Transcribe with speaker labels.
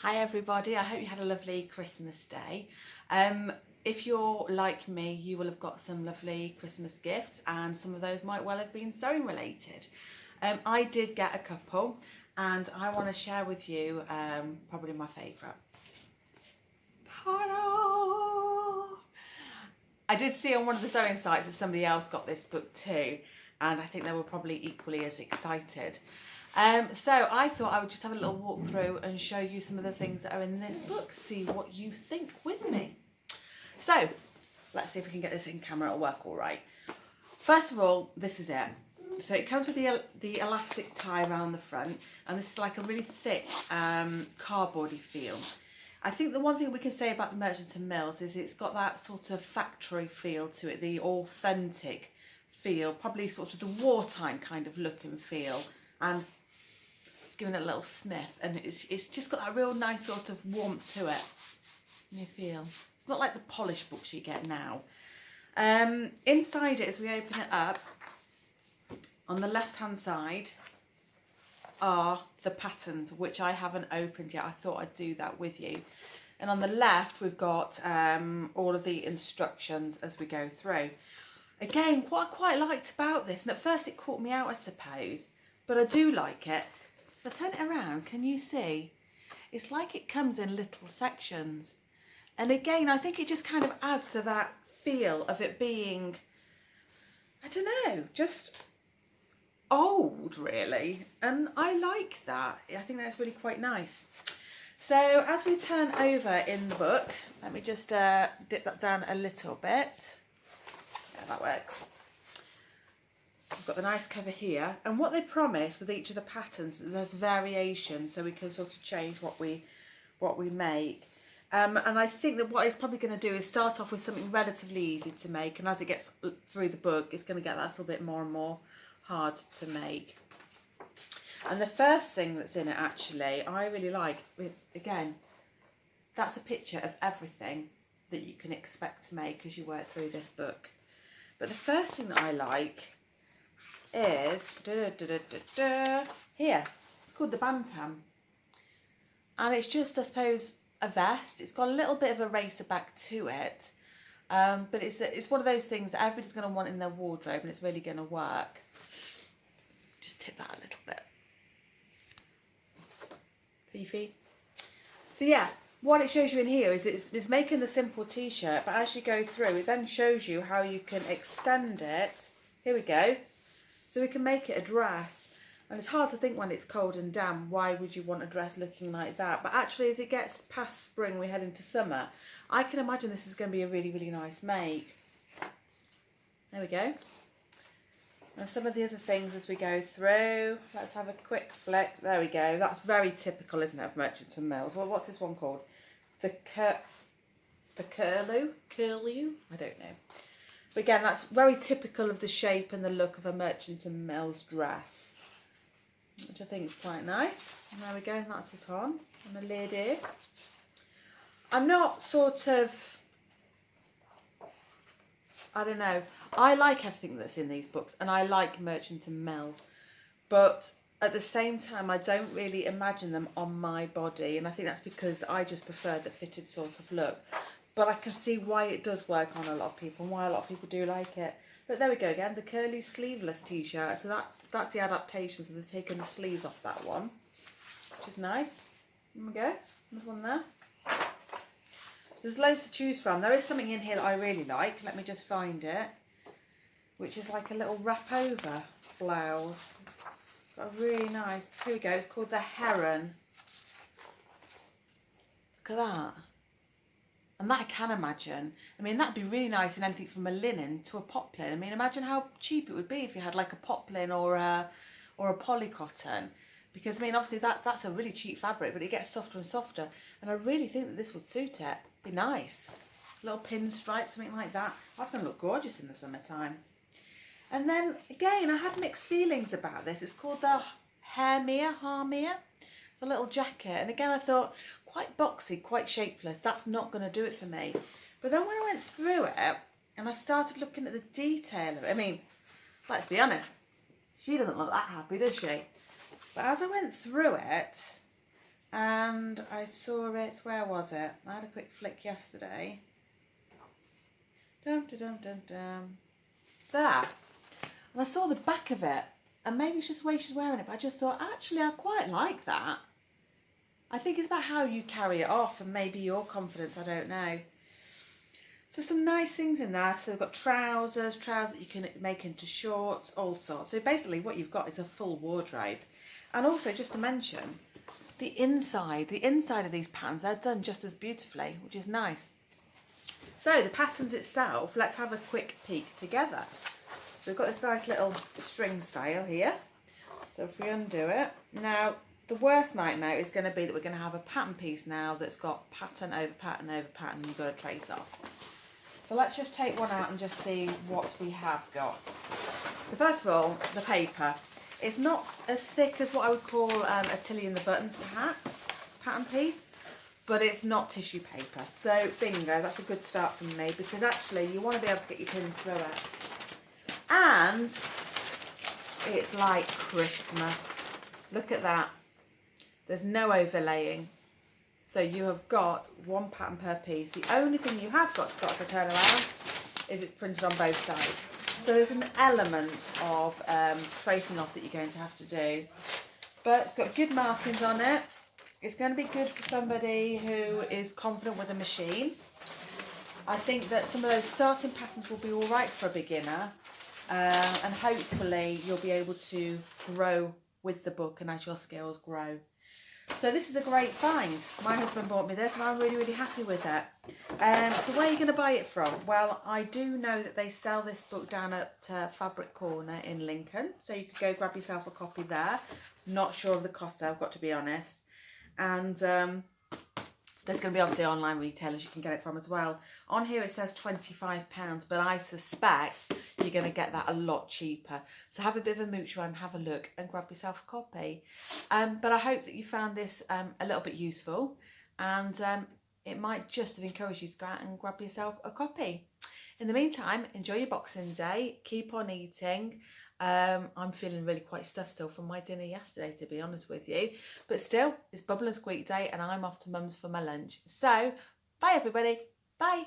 Speaker 1: Hi everybody, I hope you had a lovely Christmas day. If you're like me, you will have got some lovely Christmas gifts and some of those might well have been sewing related. I did get a couple and I want to share with you probably my favourite. I did see on one of the sewing sites that somebody else got this book too, and I think they were probably equally as excited. So I thought I would just have a little walk through and show you some of the things that are in this book, see what you think with me. So let's see if we can get this in camera, it'll work all right. First of all, this is it. So it comes with the elastic tie around the front, and this is like a really thick cardboardy feel. I think the one thing we can say about the Merchant and Mills is it's got that sort of factory feel to it, the authentic feel, probably sort of the wartime kind of look and feel, and giving it a little sniff, and it's just got that real nice sort of warmth to it. You feel it's not like the polished books you get now. Inside it, as we open it up, on the left hand side are the patterns, which I haven't opened yet. I thought I'd do that with you. And on the left we've got all of the instructions as we go through. Again, what I quite liked about this, and at first it caught me out I suppose, but I do like it. If I turn it around, can you see? It's like it comes in little sections. And again, I think it just kind of adds to that feel of it being, I don't know, just old really. And I like that. I think that's really quite nice. So as we turn over in the book, let me just dip that down a little bit. Yeah, that works. We've got the nice cover here, and what they promise with each of the patterns, there's variation, so we can sort of change what we make. And I think that what it's probably going to do is start off with something relatively easy to make, and as it gets through the book, it's going to get that little bit more and more hard to make. And the first thing that's in it, actually, I really like. Again, that's a picture of everything that you can expect to make as you work through this book. But the first thing that I like is here. It's called the Bantam, and it's just, I suppose, a vest. It's got a little bit of a racer back to it, but it's one of those things that everybody's going to want in their wardrobe, and it's really going to work. Just tip that a little bit, Fifi. So yeah, what it shows you in here is it's making the simple t-shirt, but as you go through, it then shows you how you can extend it. Here we go. So we can make it a dress, and it's hard to think when it's cold and damp, why would you want a dress looking like that? But actually, as it gets past spring, we head into summer, I can imagine this is going to be a really, really nice make. There we go. And some of the other things as we go through, let's have a quick flick. There we go. That's very typical, isn't it, of Merchant and Mills? Well, what's this one called? The curlew? I don't know. But again, that's very typical of the shape and the look of a Merchant and Mills dress, which I think is quite nice. And there we go, and that's it on a lady. I'm not sort of, I don't know, I like everything that's in these books, and I like Merchant and Mills, but at the same time I don't really imagine them on my body, and I think that's because I just prefer the fitted sort of look. But I can see why it does work on a lot of people and why a lot of people do like it. But there we go again, the curly sleeveless t-shirt. So that's the adaptation. So they've taken the sleeves off that one, which is nice. There we go. There's one there. There's loads to choose from. There is something in here that I really like. Let me just find it. Which is like a little wrap over blouse. Got a really nice. Here we go. It's called the Heron. Look at that. And that I can imagine. I mean, that'd be really nice in anything from a linen to a poplin. I mean, imagine how cheap it would be if you had like a poplin or a polycotton. Because I mean, obviously that's a really cheap fabric, but it gets softer and softer. And I really think that this would suit it. Be nice. Little pinstripe, something like that. That's going to look gorgeous in the summertime. And then again, I had mixed feelings about this. It's called the Harmere. It's a little jacket, and again I thought, quite boxy, quite shapeless, that's not going to do it for me. But then when I went through it and I started looking at the detail of it, I mean, let's be honest, she doesn't look that happy, does she? But as I went through it, and I saw it, where was it? I had a quick flick yesterday. Dum, dum, dum, dum, dum. There. And I saw the back of it, and maybe it's just the way she's wearing it, but I just thought, actually, I quite like that. I think it's about how you carry it off and maybe your confidence, I don't know. So some nice things in there. So they've got trousers that you can make into shorts, all sorts. So basically what you've got is a full wardrobe. And also, just to mention, the inside of these patterns, they're done just as beautifully, which is nice. So the patterns itself, let's have a quick peek together. So we've got this nice little string style here. So if we undo it, now the worst nightmare is going to be that we're going to have a pattern piece now that's got pattern over pattern over pattern you've got to trace off. So let's just take one out and just see what we have got. So first of all, the paper. It's not as thick as what I would call a Tilly and the Buttons perhaps pattern piece, but it's not tissue paper. So bingo, that's a good start from me, because actually you want to be able to get your pins through it. And it's like Christmas. Look at that. There's no overlaying. So you have got one pattern per piece. The only thing you have got, Scott, if I turn around, is it's printed on both sides. So there's an element of tracing off that you're going to have to do. But it's got good markings on it. It's going to be good for somebody who is confident with a machine. I think that some of those starting patterns will be all right for a beginner. And hopefully you'll be able to grow with the book and as your skills grow. So this is a great find. My husband bought me this and I'm really, really happy with it. So where are you going to buy it from? Well, I do know that they sell this book down at Fabric Corner in Lincoln. So you could go grab yourself a copy there. Not sure of the cost, I've got to be honest. And there's going to be obviously online retailers you can get it from as well. On here it says £25, but I suspect you're going to get that a lot cheaper. So have a bit of a mooch around, have a look and grab yourself a copy. But I hope that you found this a little bit useful, and it might just have encouraged you to go out and grab yourself a copy. In the meantime, enjoy your Boxing Day, keep on eating. I'm feeling really quite stuffed still from my dinner yesterday, to be honest with you. But still, it's Bubble and Squeak Day and I'm off to Mum's for my lunch. So, bye everybody. Bye.